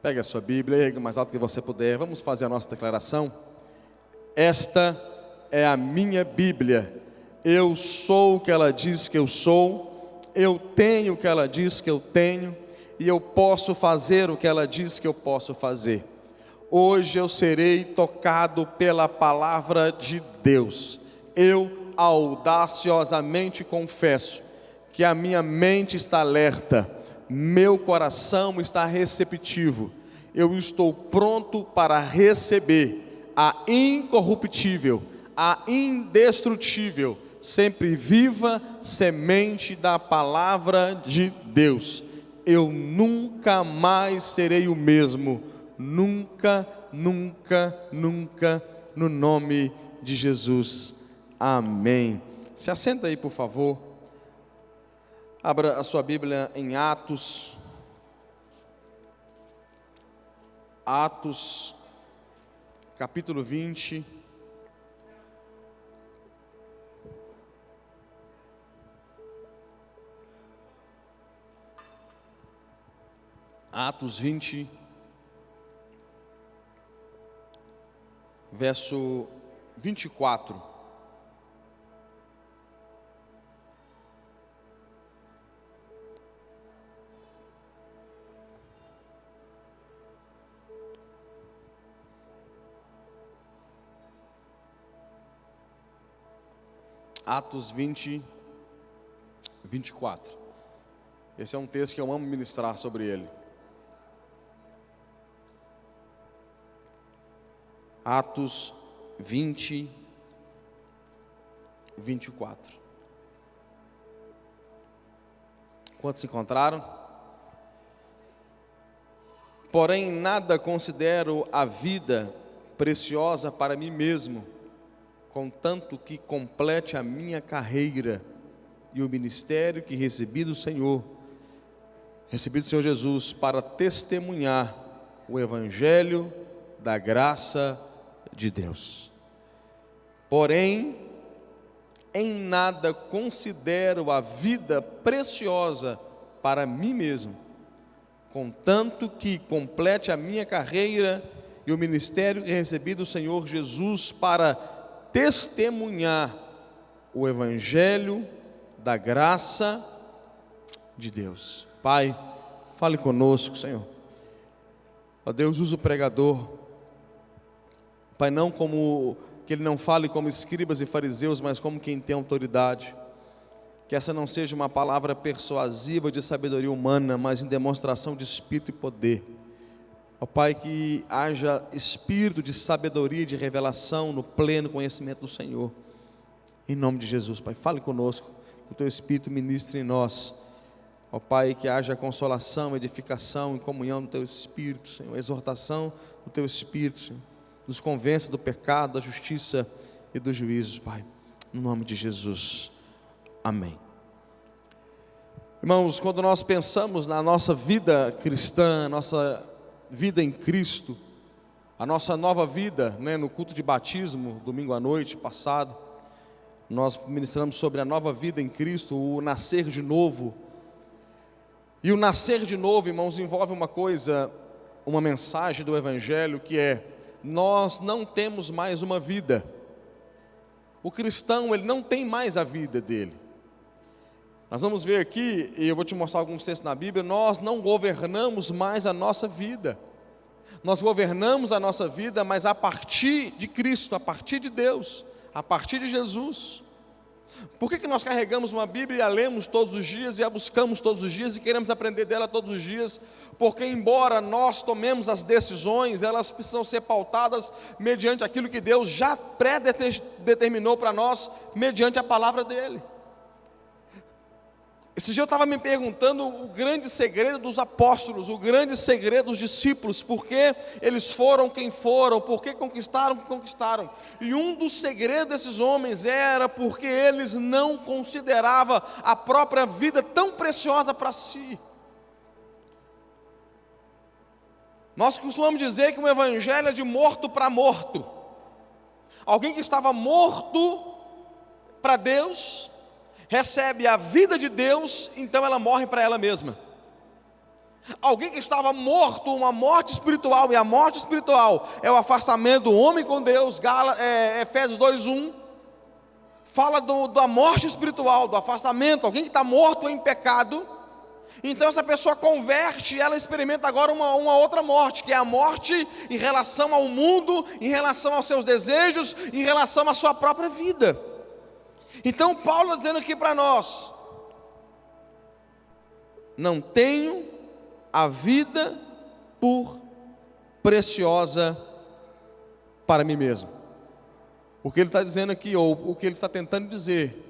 Pegue a sua Bíblia, erga o mais alto que você puder. Vamos fazer a nossa declaração. Esta é a minha Bíblia. Eu sou o que ela diz que eu sou. Eu tenho o que ela diz que eu tenho. E eu posso fazer o que ela diz que eu posso fazer. Hoje eu serei tocado pela palavra de Deus. Eu audaciosamente confesso que a minha mente está alerta, meu coração está receptivo, eu estou pronto para receber a incorruptível, a indestrutível, sempre viva semente da palavra de Deus. Eu nunca mais serei o mesmo, nunca, nunca, nunca, no nome de Jesus. Amém. Se assenta aí, por favor. Abra a sua Bíblia em Atos. Atos, capítulo 20. Atos 20, verso 24. Atos 20, 24. Esse é um texto que eu amo ministrar sobre ele. Atos 20, 24. Quantos se encontraram? Porém, nada considero a vida preciosa para mim mesmo, contanto que complete a minha carreira e o ministério que recebi do Senhor Jesus, para testemunhar o Evangelho da graça de Deus. Porém, em nada considero a vida preciosa para mim mesmo, contanto que complete a minha carreira e o ministério que recebi do Senhor Jesus, para testemunhar o Evangelho da graça de Deus. Pai, fale conosco, Senhor. Ó Deus, usa o pregador, Pai, não como que ele não fale como escribas e fariseus, mas como quem tem autoridade. Que essa não seja uma palavra persuasiva de sabedoria humana, mas em demonstração de espírito e poder. Ó Pai, que haja espírito de sabedoria e de revelação no pleno conhecimento do Senhor. Em nome de Jesus, Pai, fale conosco, que o Teu Espírito ministre em nós. Ó Pai, que haja consolação, edificação e comunhão do Teu Espírito, Senhor, exortação do Teu Espírito, Senhor. Nos convença do pecado, da justiça e do juízo, Pai. Em nome de Jesus. Amém. Irmãos, quando nós pensamos na nossa vida cristã, nossa vida em Cristo, a nossa nova vida, no culto de batismo, domingo à noite passado, nós ministramos sobre a nova vida em Cristo, o nascer de novo. E o nascer de novo, irmãos, envolve uma coisa, uma mensagem do Evangelho, que é: nós não temos mais uma vida. O cristão, ele não tem mais a vida dele. Nós vamos ver aqui, e eu vou te mostrar alguns textos na Bíblia, nós não governamos mais a nossa vida. Nós governamos a nossa vida, mas a partir de Cristo, a partir de Deus, a partir de Jesus. Por que nós carregamos uma Bíblia e a lemos todos os dias, e a buscamos todos os dias, e queremos aprender dela todos os dias? Porque embora nós tomemos as decisões, elas precisam ser pautadas mediante aquilo que Deus já pré-determinou para nós, mediante a palavra dEle. Esse dia eu estava me perguntando o grande segredo dos apóstolos, o grande segredo dos discípulos, por que eles foram quem foram, por que conquistaram o que conquistaram. E um dos segredos desses homens era porque eles não consideravam a própria vida tão preciosa para si. Nós costumamos dizer que o Evangelho é de morto para morto. Alguém que estava morto para Deus recebe a vida de Deus, então ela morre para ela mesma. Alguém que estava morto, uma morte espiritual, e a morte espiritual é o afastamento do homem com Deus. Efésios 2:1 fala da morte espiritual, do afastamento. Alguém que está morto em pecado, então essa pessoa converte, ela experimenta agora uma outra morte, que é a morte em relação ao mundo, em relação aos seus desejos, em relação à sua própria vida. Então Paulo está dizendo aqui para nós: não tenho a vida por preciosa para mim mesmo. O que ele está dizendo aqui, ou o que ele está tentando dizer,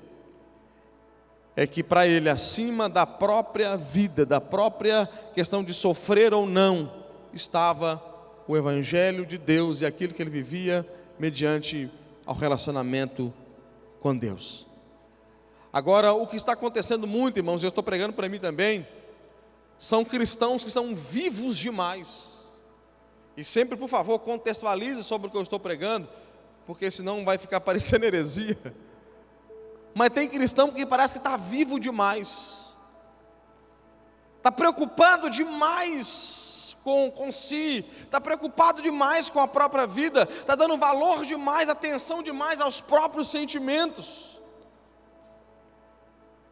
é que para ele, acima da própria vida, da própria questão de sofrer ou não, estava o Evangelho de Deus e aquilo que ele vivia mediante ao relacionamento com Deus. Agora, o que está acontecendo muito, irmãos, eu estou pregando para mim também, são cristãos que são vivos demais. E sempre, por favor, contextualize sobre o que eu estou pregando, porque senão vai ficar parecendo heresia. Mas tem cristão que parece que está vivo demais, está preocupado demais com si, está preocupado demais com a própria vida, está dando valor demais, atenção demais aos próprios sentimentos,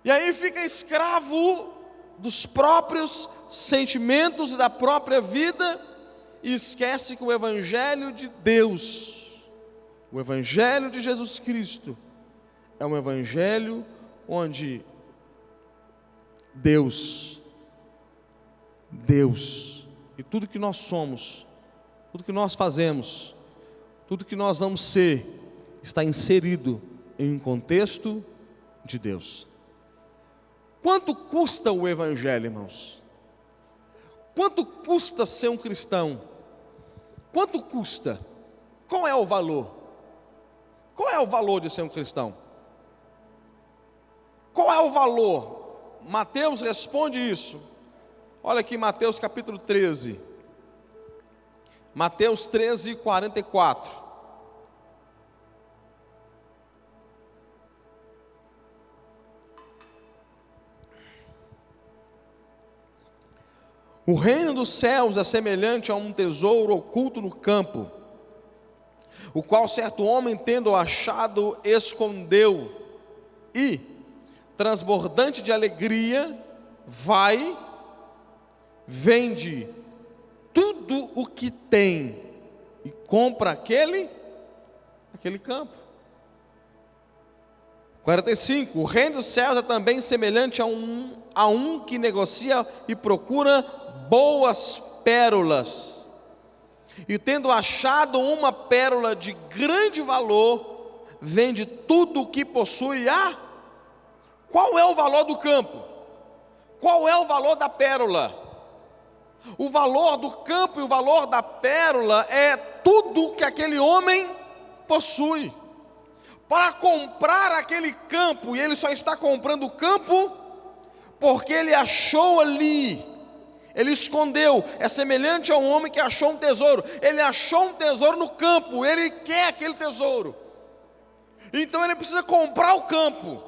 e aí fica escravo dos próprios sentimentos e da própria vida, e esquece que o Evangelho de Deus, o Evangelho de Jesus Cristo, é um Evangelho onde Deus e tudo que nós somos, tudo que nós fazemos, tudo que nós vamos ser, está inserido em um contexto de Deus. Quanto custa o Evangelho, irmãos? Quanto custa ser um cristão? Quanto custa? Qual é o valor? Qual é o valor de ser um cristão? Qual é o valor? Mateus responde isso. Olha aqui Mateus capítulo 13. Mateus 13, 44. O reino dos céus é semelhante a um tesouro oculto no campo, o qual certo homem, tendo achado, escondeu, e, transbordante de alegria, vai, vende tudo o que tem e compra aquele campo. 45. O reino dos céus é também semelhante a um que negocia e procura boas pérolas, e tendo achado uma pérola de grande valor, vende tudo o que possui. Qual é o valor do campo? Qual é o valor da pérola? O valor do campo e o valor da pérola é tudo que aquele homem possui. Para comprar aquele campo, e ele só está comprando o campo porque ele achou ali, ele escondeu. É semelhante a um homem que achou um tesouro. Ele achou um tesouro no campo, ele quer aquele tesouro, então ele precisa comprar o campo.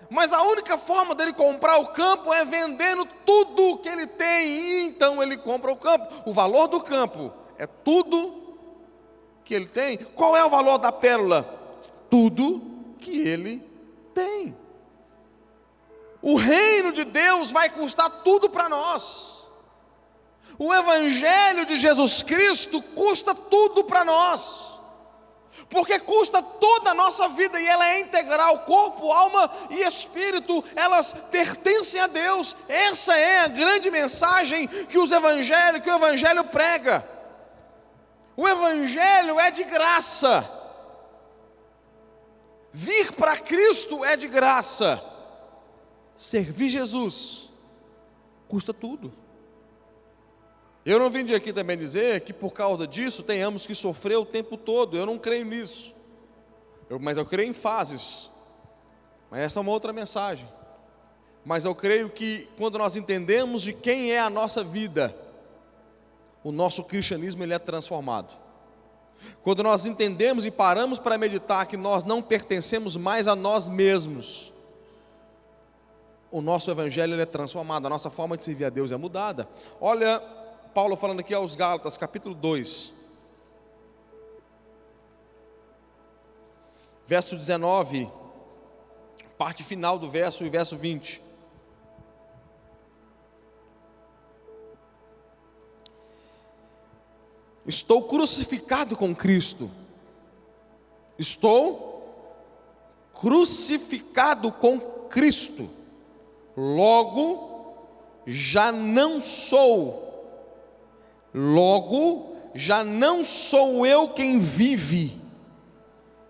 Mas a única forma dele comprar o campo é vendendo tudo que ele tem, e então ele compra o campo. O valor do campo é tudo que ele tem. Qual é o valor da pérola? Tudo que ele tem. O reino de Deus vai custar tudo para nós. O Evangelho de Jesus Cristo custa tudo para nós, porque custa toda a nossa vida, e ela é integral, corpo, alma e espírito, elas pertencem a Deus. Essa é a grande mensagem que o Evangelho prega. O Evangelho é de graça, vir para Cristo é de graça, servir Jesus custa tudo. Eu não vim de aqui também dizer que por causa disso tenhamos que sofrer o tempo todo. Eu não creio nisso, mas eu creio em fases. Mas essa é uma outra mensagem. Mas eu creio que quando nós entendemos de quem é a nossa vida, o nosso cristianismo ele é transformado. Quando nós entendemos e paramos para meditar que nós não pertencemos mais a nós mesmos, o nosso evangelho ele é transformado, a nossa forma de servir a Deus é mudada. Olha Paulo falando aqui aos Gálatas, capítulo 2, verso 19, parte final do verso e verso 20. Estou crucificado com Cristo. Estou crucificado com Cristo. Logo, já não sou eu quem vive,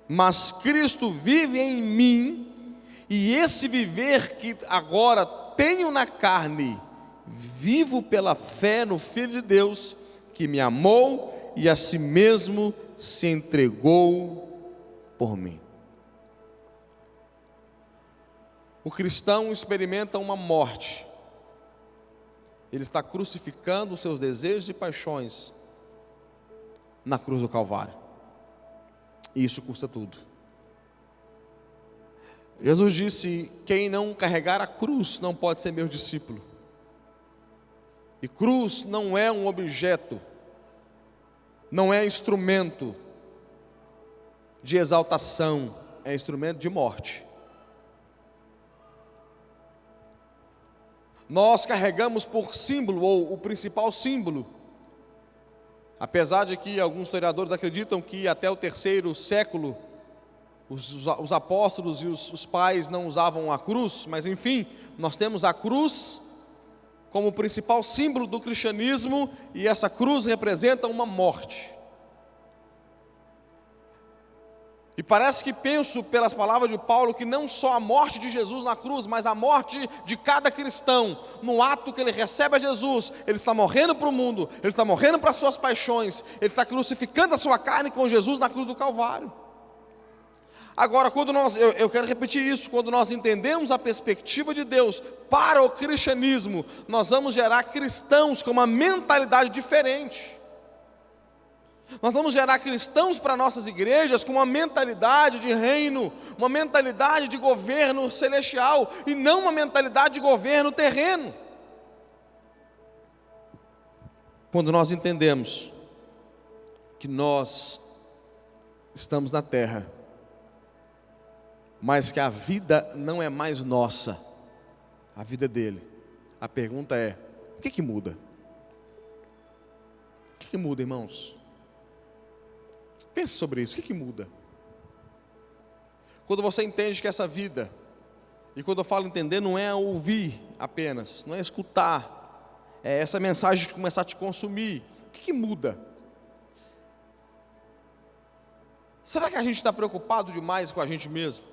mas Cristo vive em mim, e esse viver que agora tenho na carne, vivo pela fé no Filho de Deus, que me amou e a si mesmo se entregou por mim. O cristão experimenta uma morte. Ele está crucificando os seus desejos e paixões na cruz do Calvário. E isso custa tudo. Jesus disse: quem não carregar a cruz não pode ser meu discípulo. E cruz não é um objeto, não é instrumento de exaltação, é instrumento de morte. Nós carregamos por símbolo, ou o principal símbolo, apesar de que alguns historiadores acreditam que até o 3º século os apóstolos e os pais não usavam a cruz, mas enfim, nós temos a cruz como o principal símbolo do cristianismo, e essa cruz representa uma morte. E parece que penso pelas palavras de Paulo que não só a morte de Jesus na cruz, mas a morte de cada cristão, no ato que ele recebe a Jesus, ele está morrendo para o mundo, ele está morrendo para as suas paixões, ele está crucificando a sua carne com Jesus na cruz do Calvário. Agora, eu quero repetir isso, quando nós entendemos a perspectiva de Deus para o cristianismo, nós vamos gerar cristãos com uma mentalidade diferente. Nós vamos gerar cristãos para nossas igrejas com uma mentalidade de reino, uma mentalidade de governo celestial, e não uma mentalidade de governo terreno. Quando nós entendemos que nós estamos na terra, mas que a vida não é mais nossa, a vida é dele, a pergunta é: o que muda? O que muda, irmãos? Pense sobre isso, o que muda? Quando você entende que essa vida, e quando eu falo entender, não é ouvir apenas, não é escutar, é essa mensagem de começar a te consumir, o que muda? Será que a gente está preocupado demais com a gente mesmo?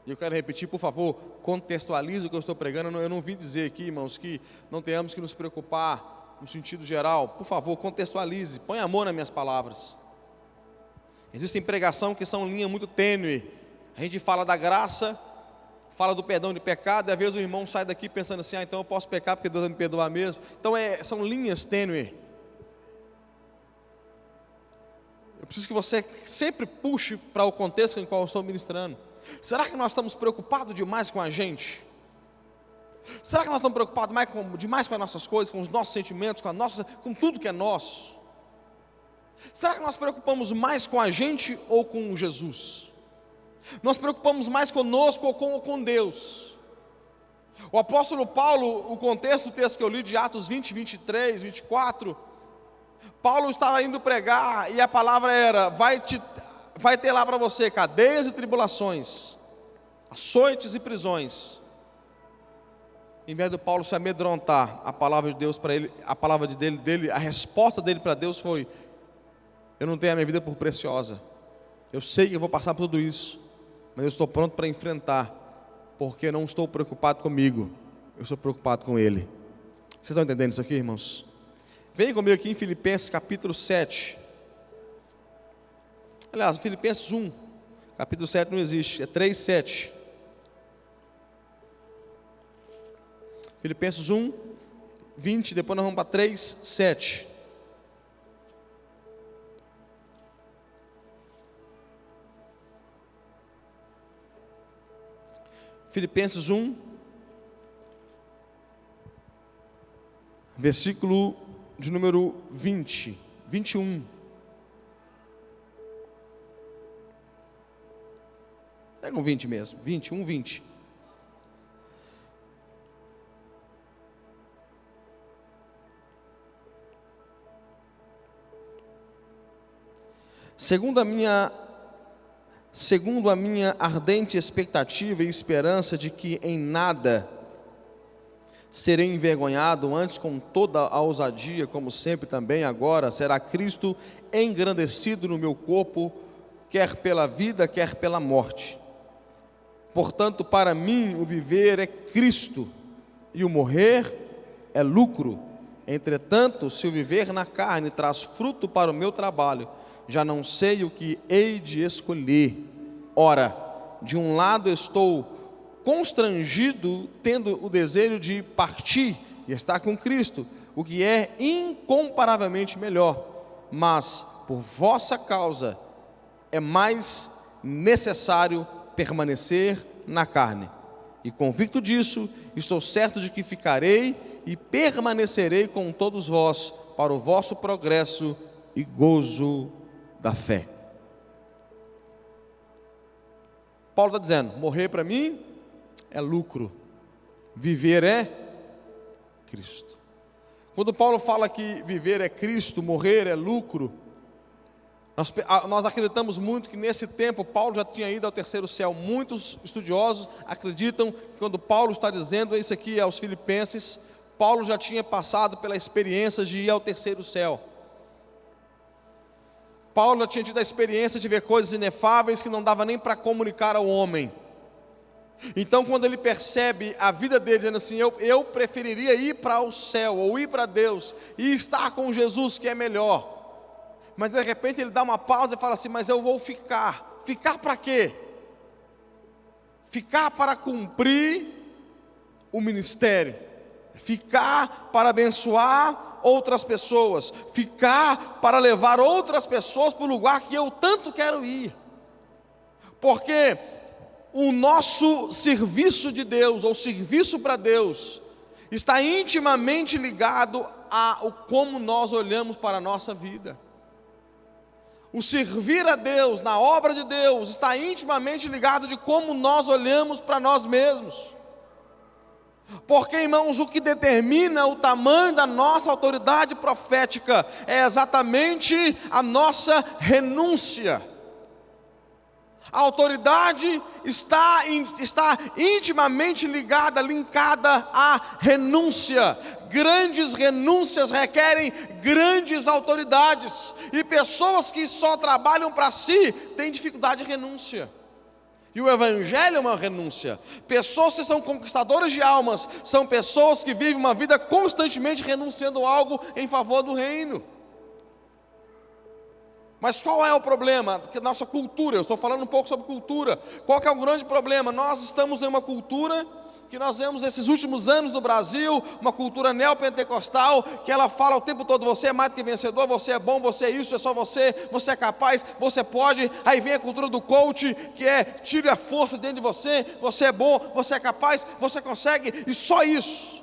E eu quero repetir, por favor, contextualize o que eu estou pregando. Eu não vim dizer aqui, irmãos, que não tenhamos que nos preocupar no sentido geral. Por favor, contextualize, põe amor nas minhas palavras. Existem pregação que são linha muito tênue. A gente fala da graça, fala do perdão de pecado, e às vezes o irmão sai daqui pensando assim: então eu posso pecar porque Deus vai me perdoar mesmo. Então são linhas tênues. Eu preciso que você sempre puxe para o contexto em qual eu estou ministrando. Será que nós estamos preocupados demais com a gente? Será que nós estamos preocupados demais com as nossas coisas, com os nossos sentimentos, com tudo que é nosso? Será que nós preocupamos mais com a gente ou com Jesus? Nós preocupamos mais conosco ou com Deus? O apóstolo Paulo, o contexto do texto que eu li de Atos 20, 23, 24, Paulo estava indo pregar e a palavra era: vai ter lá para você cadeias e tribulações, açoites e prisões. Em vez do Paulo se amedrontar, a palavra de Deus para ele, a resposta dele para Deus foi: eu não tenho a minha vida por preciosa, eu sei que eu vou passar por tudo isso, mas eu estou pronto para enfrentar, porque eu não estou preocupado comigo, eu estou preocupado com Ele. Vocês estão entendendo isso aqui, irmãos? Venha comigo aqui em Filipenses capítulo 7. Aliás, Filipenses 1, capítulo 7 não existe, é 3:7. Filipenses 1, 20, depois nós vamos para 3:7. Filipenses 1, versículo de número 21. Pega um 20 mesmo, 20. Segundo a minha ardente expectativa e esperança de que em nada serei envergonhado, antes com toda a ousadia, como sempre também agora, será Cristo engrandecido no meu corpo, quer pela vida, quer pela morte. Portanto, para mim o viver é Cristo e o morrer é lucro. Entretanto, se o viver na carne traz fruto para o meu trabalho, já não sei o que hei de escolher. Ora, de um lado estou constrangido, tendo o desejo de partir e estar com Cristo, o que é incomparavelmente melhor, mas por vossa causa é mais necessário permanecer na carne. E convicto disso, estou certo de que ficarei e permanecerei com todos vós para o vosso progresso e gozo da fé. Paulo está dizendo, morrer para mim é lucro, viver é Cristo. Quando Paulo fala que viver é Cristo, morrer é lucro, nós acreditamos muito que nesse tempo Paulo já tinha ido ao terceiro céu. Muitos estudiosos acreditam que quando Paulo está dizendo isso aqui aos filipenses, Paulo já tinha passado pela experiência de ir ao terceiro céu. Paulo já tinha tido a experiência de ver coisas inefáveis que não dava nem para comunicar ao homem. Então, quando ele percebe a vida dele, dizendo assim, eu preferiria ir para o céu, ou ir para Deus, e estar com Jesus, que é melhor. Mas de repente ele dá uma pausa e fala assim, mas eu vou ficar. Ficar para quê? Ficar para cumprir o ministério. Ficar para abençoar outras pessoas, ficar para levar outras pessoas para o lugar que eu tanto quero ir, porque o nosso serviço de Deus, ou serviço para Deus, está intimamente ligado a como nós olhamos para a nossa vida. O servir a Deus, na obra de Deus, está intimamente ligado de como nós olhamos para nós mesmos. Porque, irmãos, o que determina o tamanho da nossa autoridade profética é exatamente a nossa renúncia. A autoridade está intimamente linkada à renúncia. Grandes renúncias requerem grandes autoridades. E pessoas que só trabalham para si têm dificuldade de renúncia. E o Evangelho é uma renúncia. Pessoas que são conquistadoras de almas são pessoas que vivem uma vida constantemente renunciando a algo em favor do reino. Mas qual é o problema? Que nossa cultura, eu estou falando um pouco sobre cultura. Qual que é o grande problema? Nós estamos em uma cultura que nós vemos esses últimos anos no Brasil, uma cultura neopentecostal, que ela fala o tempo todo, você é mais do que vencedor, você é bom, você é isso, é só você é capaz, você pode. Aí vem a cultura do coach, que é, tire a força dentro de você é bom, você é capaz, você consegue, e só isso.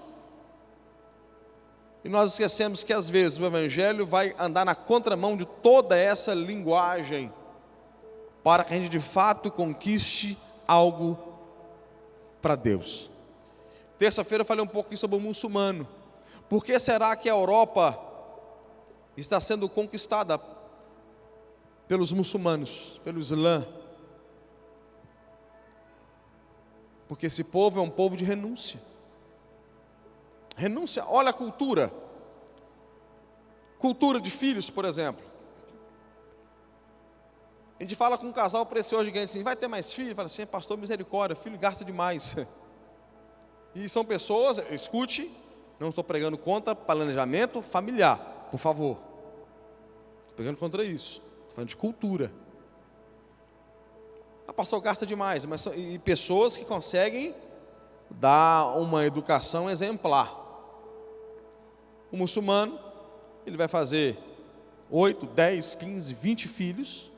E nós esquecemos que às vezes o Evangelho vai andar na contramão de toda essa linguagem, para que a gente de fato conquiste algo para Deus. Terça-feira eu falei um pouquinho sobre o muçulmano. Por que será que a Europa está sendo conquistada pelos muçulmanos, pelo Islã? Porque esse povo é um povo de renúncia. Renúncia, olha a cultura. Cultura de filhos, por exemplo. A gente fala com um casal precioso gigante assim, vai ter mais filho? Fala assim, pastor, misericórdia, filho gasta demais. E são pessoas, escute, não estou pregando contra planejamento familiar, por favor. Estou pregando contra isso. Estou falando de cultura. A pastor gasta demais, mas são e pessoas que conseguem dar uma educação exemplar. O muçulmano, ele vai fazer 8, 10, 15, 20 filhos,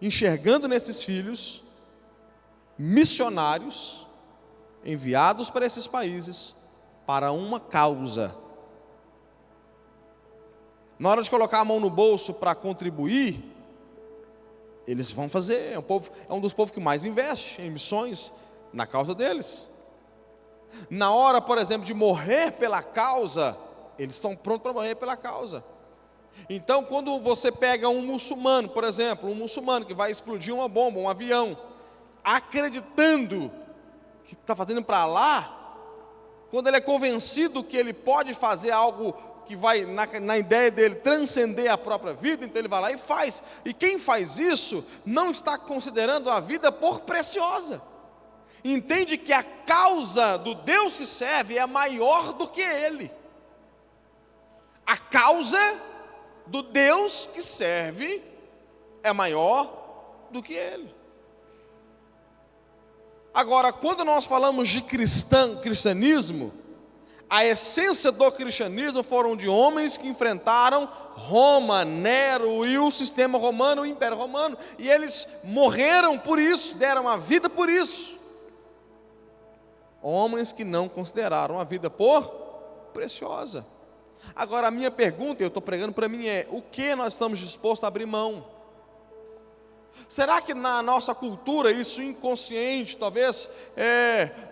enxergando nesses filhos missionários enviados para esses países para uma causa, na hora de colocar a mão no bolso para contribuir, eles vão fazer. É um dos povos que mais investe em missões na causa deles. Na hora, por exemplo, de morrer pela causa, eles estão prontos para morrer pela causa. Então, quando você pega um muçulmano, por exemplo, um muçulmano que vai explodir uma bomba, um avião, acreditando que está fazendo para lá, quando ele é convencido que ele pode fazer algo que vai, na ideia dele, transcender a própria vida, então ele vai lá e faz. E quem faz isso, não está considerando a vida por preciosa. Entende que a causa do Deus que serve é maior do que ele. A causa do Deus que serve é maior do que ele. Agora, quando nós falamos de cristianismo, a essência do cristianismo foram de homens que enfrentaram Roma, Nero e o sistema romano, o Império Romano, e eles morreram por isso, deram a vida por isso. Homens que não consideraram a vida por preciosa. Agora a minha pergunta, eu estou pregando para mim, é: o que nós estamos dispostos a abrir mão? Será que na nossa cultura, isso inconsciente, talvez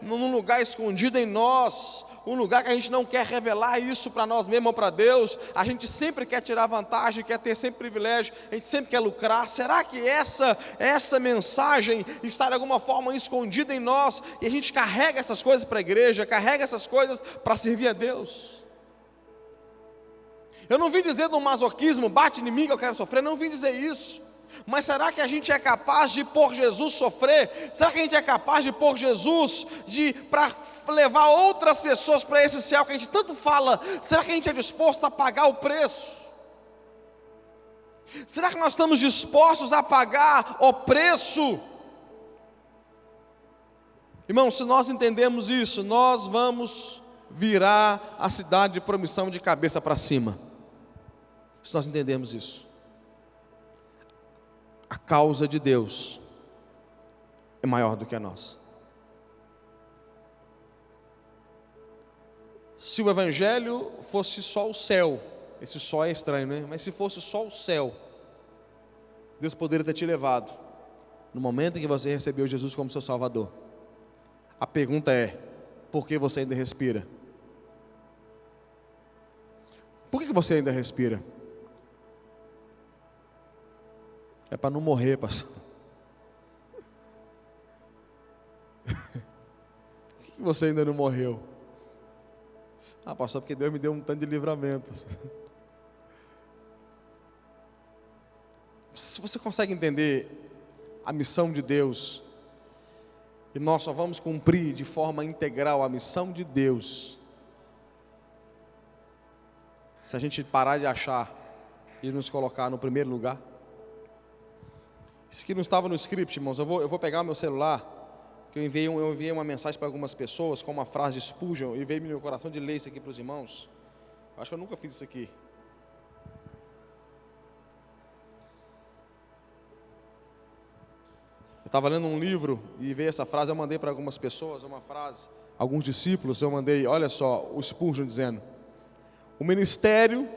num lugar escondido em nós, um lugar que a gente não quer revelar isso para nós mesmos ou para Deus, a gente sempre quer tirar vantagem, quer ter sempre privilégio, a gente sempre quer lucrar? Será que essa mensagem está de alguma forma escondida em nós, e a gente carrega essas coisas para a igreja, carrega essas coisas para servir a Deus? Eu não vim dizer do masoquismo, bate em mim que eu quero sofrer, não vim dizer isso. Mas será que a gente é capaz de por Jesus sofrer? Será que a gente é capaz de por Jesus, para levar outras pessoas para esse céu que a gente tanto fala? Será que a gente é disposto a pagar o preço? Será que nós estamos dispostos a pagar o preço? Irmão, se nós entendemos isso, nós vamos virar a cidade de promissão de cabeça para cima. Se nós entendemos isso. A causa de Deus é maior do que a nossa. Se o Evangelho fosse só o céu, esse só é estranho, né? Mas se fosse só o céu, Deus poderia ter te levado no momento em que você recebeu Jesus como seu Salvador. A pergunta é: por que você ainda respira? Por que você ainda respira? É para não morrer, pastor. Por que você ainda não morreu? Ah, pastor, porque Deus me deu um tanto de livramentos. Se você consegue entender a missão de Deus, e nós só vamos cumprir de forma integral a missão de Deus, se a gente parar de achar e nos colocar no primeiro lugar. Isso aqui não estava no script, irmãos. Eu vou pegar o meu celular, que eu enviei uma mensagem para algumas pessoas com uma frase de Spurgeon, e veio no meu coração de ler isso aqui para os irmãos. Acho que eu nunca fiz isso aqui. Eu estava lendo um livro e veio essa frase, eu mandei para algumas pessoas, uma frase, alguns discípulos, eu mandei, olha só, o Spurgeon dizendo: o ministério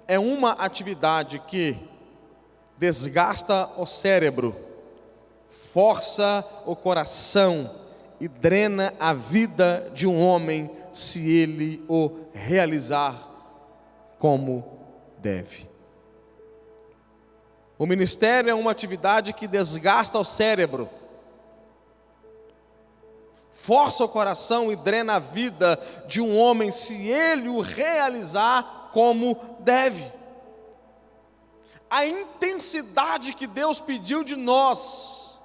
é uma atividade que desgasta o cérebro, força o coração e drena a vida de um homem, se ele o realizar como deve. O ministério é uma atividade que desgasta o cérebro, força o coração e drena a vida de um homem, se ele o realizar como deve. A intensidade que Deus pediu de nós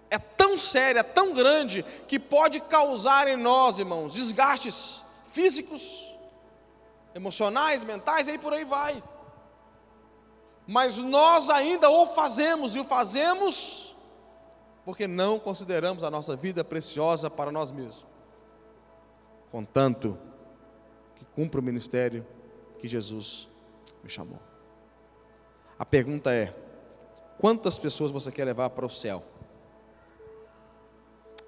é tão séria, tão grande, que pode causar em nós, irmãos, desgastes físicos, emocionais, mentais, e aí por aí vai. Mas nós ainda o fazemos, e o fazemos porque não consideramos a nossa vida preciosa para nós mesmos, contanto que cumpra o ministério que Jesus me chamou. A pergunta é: quantas pessoas você quer levar para o céu?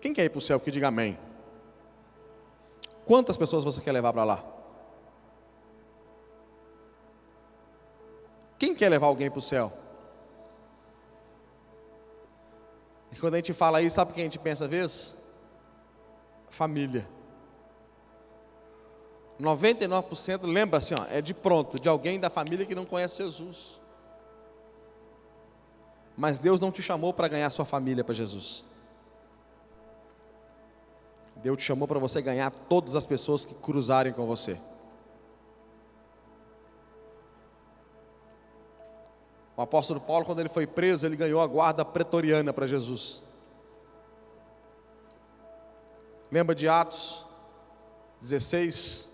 Quem quer ir para o céu? Que diga amém. Quantas pessoas você quer levar para lá? Quem quer levar alguém para o céu? E quando a gente fala isso, sabe o que a gente pensa às vezes? Família. 99% lembra assim, ó, é de pronto, de alguém da família que não conhece Jesus. Mas Deus não te chamou para ganhar sua família para Jesus. Deus te chamou para você ganhar todas as pessoas que cruzarem com você. O apóstolo Paulo, quando ele foi preso, ele ganhou a guarda pretoriana para Jesus. Lembra de Atos 16?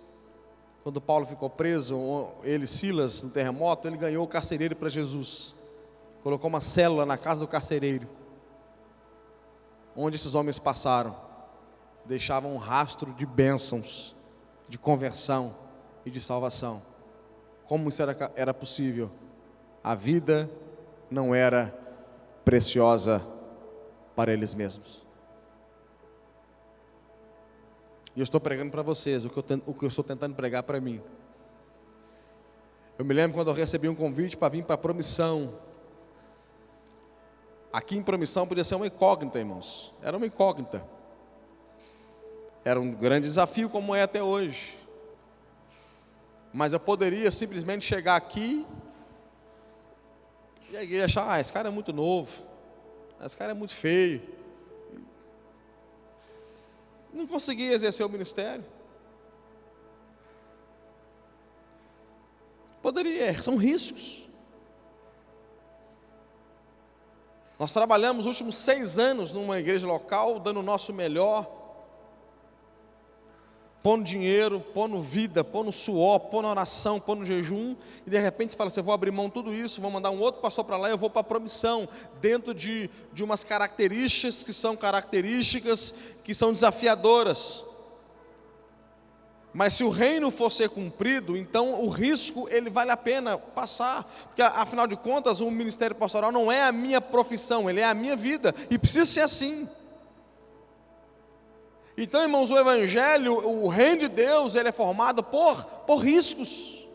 Quando Paulo ficou preso, ele e Silas, no terremoto, ele ganhou o carcereiro para Jesus. Colocou uma célula na casa do carcereiro. Onde esses homens passaram, deixavam um rastro de bênçãos, de conversão e de salvação. Como isso era possível? A vida não era preciosa para eles mesmos. E eu estou pregando para vocês o que eu estou tentando pregar para mim. Eu me lembro quando eu recebi um convite para vir para a Promissão. Aqui em Promissão podia ser uma incógnita, irmãos. Era uma incógnita. Era um grande desafio, como é até hoje. Mas eu poderia simplesmente chegar aqui e a igreja achar, esse cara é muito novo, esse cara é muito feio. Não conseguia exercer o ministério. Poderia, são riscos. Nós trabalhamos os últimos 6 anos numa igreja local, dando o nosso melhor, pondo dinheiro, pondo vida, pondo suor, pondo oração, pondo jejum, e de repente você fala assim, eu vou abrir mão de tudo isso, vou mandar um outro pastor para lá, eu vou para a Promissão, dentro de umas características que são desafiadoras. Mas se o reino for ser cumprido, então o risco, ele vale a pena passar, porque afinal de contas, o ministério pastoral não é a minha profissão, ele é a minha vida, e precisa ser assim. Então, irmãos, o Evangelho, o reino de Deus, ele é formado por riscos,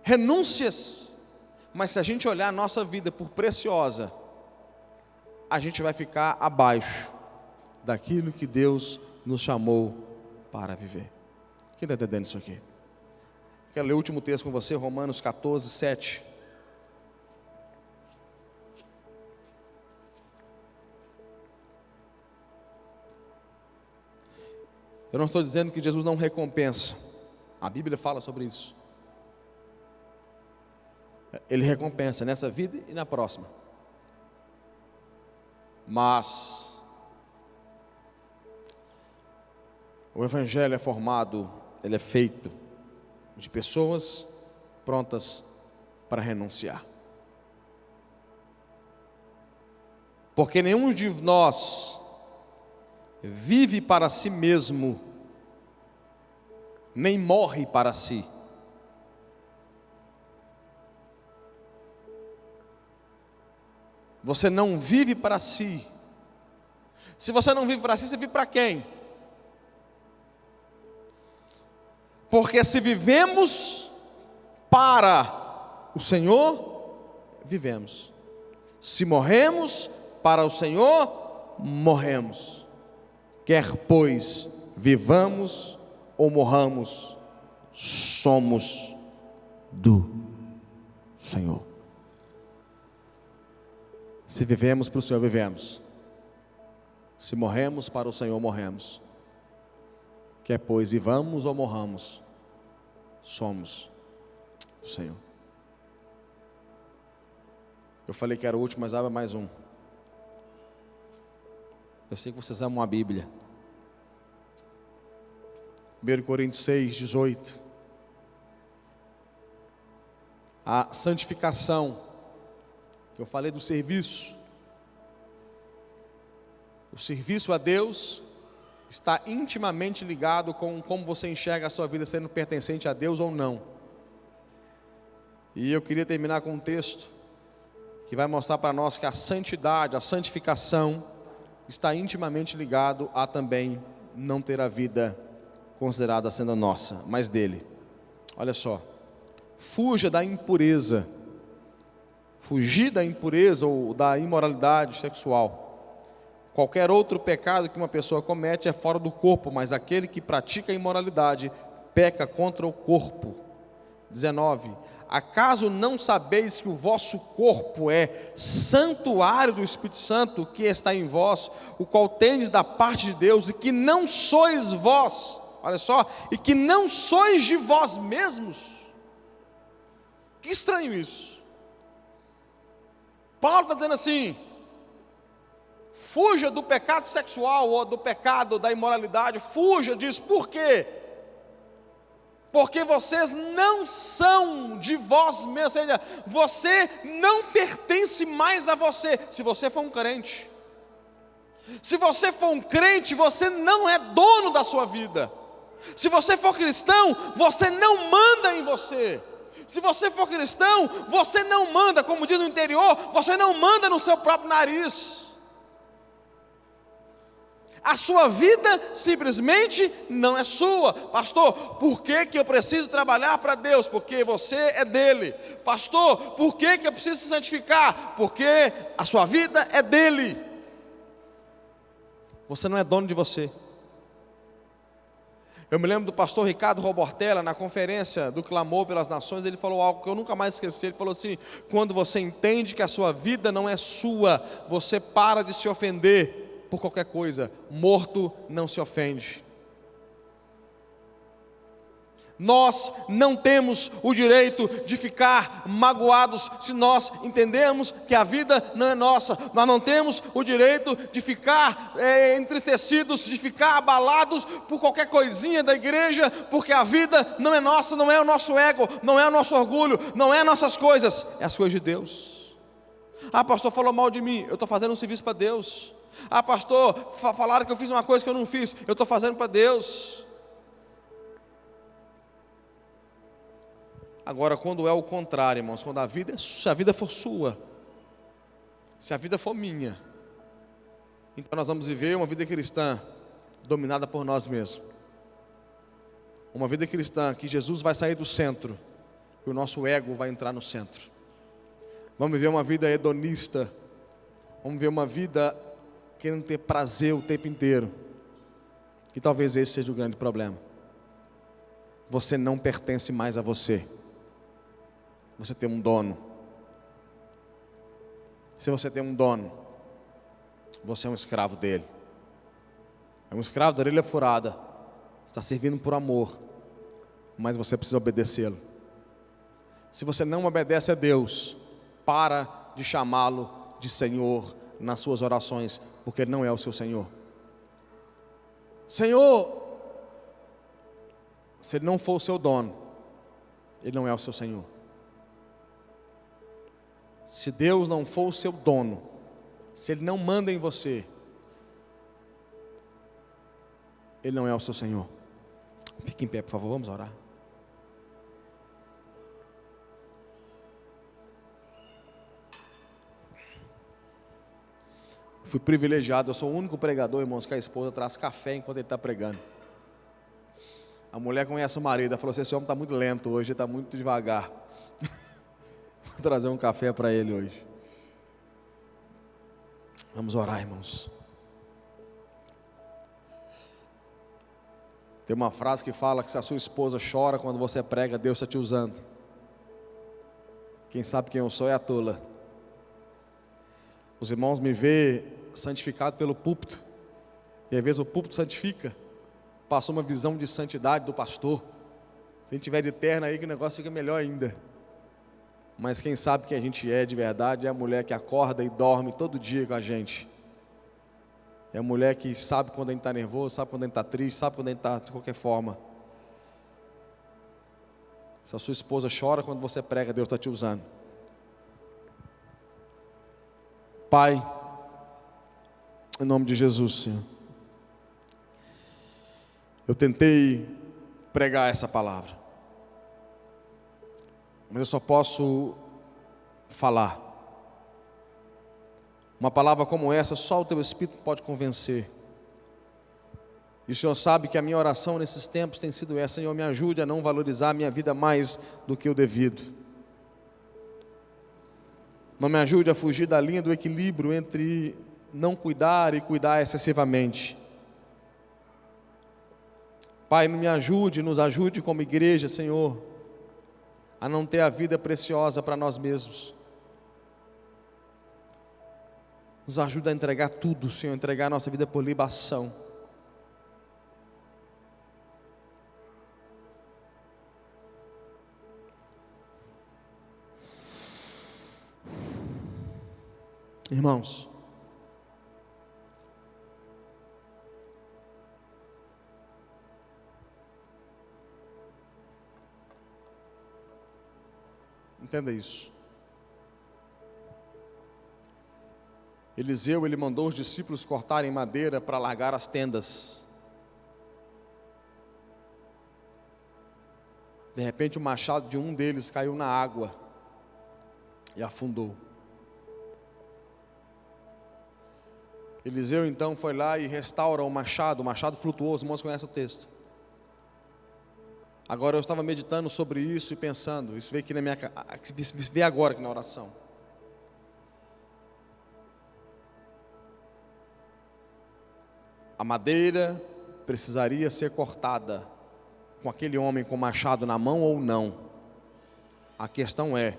renúncias. Mas se a gente olhar a nossa vida por preciosa, a gente vai ficar abaixo daquilo que Deus nos chamou para viver. Quem está entendendo isso aqui? Quero ler o último texto com você, Romanos 14, 7. Eu não estou dizendo que Jesus não recompensa. A Bíblia fala sobre isso. Ele recompensa nessa vida e na próxima. Mas o Evangelho é formado, ele é feito de pessoas prontas para renunciar. Porque nenhum de nós vive para si mesmo, nem morre para si. Você não vive para si. Se você não vive para si, você vive para quem? Porque se vivemos para o Senhor, vivemos. Se morremos para o Senhor, morremos. Quer pois vivamos ou morramos, somos do Senhor. Se vivemos para o Senhor, vivemos. Se morremos para o Senhor, morremos. Quer pois vivamos ou morramos, somos do Senhor. Eu falei que era o último, mas abra mais um. Eu sei que vocês amam a Bíblia. 1 Coríntios 6, 18. A santificação. Eu falei do serviço. O serviço a Deus está intimamente ligado com como você enxerga a sua vida sendo pertencente a Deus ou não. E eu queria terminar com um texto que vai mostrar para nós que a santidade, a santificação, está intimamente ligado a também não ter a vida considerada sendo nossa, mas dele. Olha só, fuja da impureza. Fugir da impureza ou da imoralidade sexual. Qualquer outro pecado que uma pessoa comete é fora do corpo, mas aquele que pratica a imoralidade peca contra o corpo. 19. Acaso não sabeis que o vosso corpo é santuário do Espírito Santo que está em vós, o qual tendes da parte de Deus, e que não sois vós, olha só, e que não sois de vós mesmos? Que estranho isso. Paulo está dizendo assim: fuja do pecado sexual ou do pecado da imoralidade, fuja disso. Por quê? Porque vocês não são de vós mesmos, ou seja, você não pertence mais a você, se você for um crente. Se você for um crente, você não é dono da sua vida. Se você for cristão, você não manda em você. Se você for cristão, você não manda, como diz no interior, você não manda no seu próprio nariz. A sua vida simplesmente não é sua. Pastor, por que eu preciso trabalhar para Deus? Porque você é dele. Pastor, por que eu preciso se santificar? Porque a sua vida é dele. Você não é dono de você. Eu me lembro do pastor Ricardo Robortella, na conferência do Clamor pelas Nações, ele falou algo que eu nunca mais esqueci. Ele falou assim: quando você entende que a sua vida não é sua, você para de se ofender por qualquer coisa. Morto não se ofende. Nós não temos o direito de ficar magoados se nós entendemos que a vida não é nossa. Nós não temos o direito de ficar entristecidos, de ficar abalados por qualquer coisinha da igreja, porque a vida não é nossa, não é o nosso ego, não é o nosso orgulho, não é nossas coisas, é as coisas de Deus. Ah, pastor, falou mal de mim, eu estou fazendo um serviço para Deus. Ah, pastor, falaram que eu fiz uma coisa que eu não fiz, eu estou fazendo para Deus. Agora, quando é o contrário, irmãos, quando se a vida for sua, se a vida for minha, então nós vamos viver uma vida cristã dominada por nós mesmos. Uma vida cristã que Jesus vai sair do centro e o nosso ego vai entrar no centro. Vamos viver uma vida hedonista, vamos viver uma vida querendo ter prazer o tempo inteiro. E talvez esse seja o grande problema. Você não pertence mais a você. Você tem um dono. Se você tem um dono, você é um escravo dele. É um escravo da orelha furada. Está servindo por amor, mas você precisa obedecê-lo. Se você não obedece a Deus, para de chamá-lo de Senhor nas suas orações, porque Ele não é o seu Senhor. Senhor, se Ele não for o seu dono, Ele não é o seu Senhor. Se Deus não for o seu dono, se Ele não manda em você, Ele não é o seu Senhor. Fique em pé, por favor, vamos orar. Fui privilegiado, eu sou o único pregador, irmãos, que a esposa traz café enquanto ele está pregando. A mulher conhece o marido, ela falou assim: esse homem está muito lento hoje, ele está muito devagar. Vou trazer um café para ele hoje. Vamos orar, irmãos. Tem uma frase que fala que se a sua esposa chora quando você prega, Deus está te usando. Quem sabe quem eu sou é a tola. Os irmãos me vê santificado pelo púlpito, e às vezes o púlpito santifica, passou uma visão de santidade do pastor. Se a gente tiver de terno aí, que o negócio fica melhor ainda. Mas quem sabe quem a gente é de verdade é a mulher que acorda e dorme todo dia com a gente. É a mulher que sabe quando a gente está nervoso, sabe quando a gente está triste, sabe quando a gente está de qualquer forma. Se a sua esposa chora quando você prega, Deus está te usando. Pai, em nome de Jesus, Senhor, eu tentei pregar essa palavra, mas eu só posso falar. Uma palavra como essa, só o Teu Espírito pode convencer. E o Senhor sabe que a minha oração nesses tempos tem sido essa: Senhor, me ajude a não valorizar a minha vida mais do que o devido. Não me ajude a fugir da linha do equilíbrio entre não cuidar e cuidar excessivamente. Pai, me ajude, nos ajude como igreja, Senhor, a não ter a vida preciosa para nós mesmos. Nos ajuda a entregar tudo, Senhor, entregar a nossa vida por libação. Irmãos, entenda isso. Eliseu, ele mandou os discípulos cortarem madeira para largar as tendas. De repente o machado de um deles caiu na água e afundou. Eliseu então foi lá e restaura o machado flutuou, os irmãos conhecem o texto. Agora eu estava meditando sobre isso e pensando, isso veio aqui na minha, veio agora aqui na oração. A madeira precisaria ser cortada com aquele homem com machado na mão ou não. A questão é,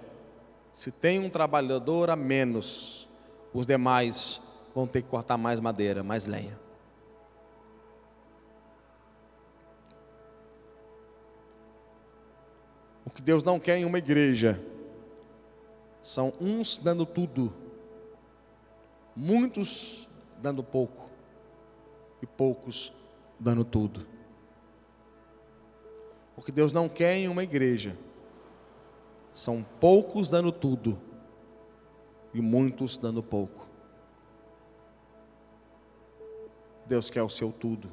se tem um trabalhador a menos, os demais vão ter que cortar mais madeira, mais lenha. O que Deus não quer em uma igreja são uns dando tudo, muitos dando pouco e poucos dando tudo. O que Deus não quer em uma igreja são poucos dando tudo e muitos dando pouco. Deus quer o seu tudo.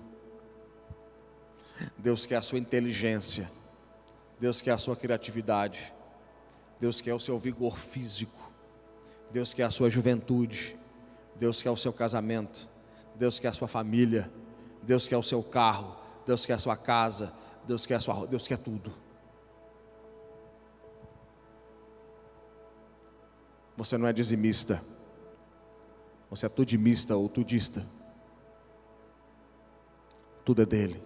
Deus quer a sua inteligência. Deus quer a sua criatividade. Deus quer o seu vigor físico. Deus quer a sua juventude. Deus quer o seu casamento. Deus quer a sua família. Deus quer o seu carro. Deus quer a sua casa. Deus quer tudo. Você não é dizimista. Você é tudimista ou tudista. Tudo é dele.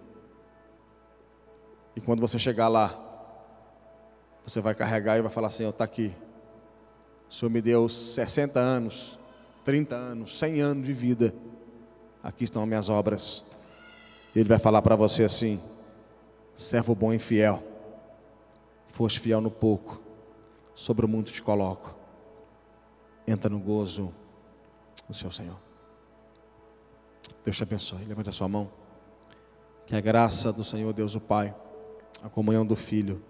E quando você chegar lá, você vai carregar e vai falar: Senhor, está aqui. O Senhor me deu 60 anos, 30 anos, 100 anos de vida. Aqui estão as minhas obras. E Ele vai falar para você assim: servo bom e fiel, foste fiel no pouco, sobre o muito te coloco. Entra no gozo do seu Senhor. Deus te abençoe. Levante a sua mão. Que a graça do Senhor Deus o Pai, a comunhão do Filho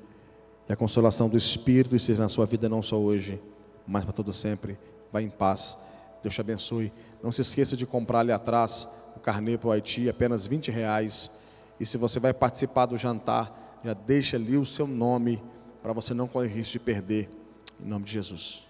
e a consolação do Espírito esteja na sua vida, não só hoje, mas para todo sempre. Vá em paz. Deus te abençoe. Não se esqueça de comprar ali atrás o carnê para o Haiti, apenas R$20. E se você vai participar do jantar, já deixa ali o seu nome para você não correr risco de perder. Em nome de Jesus.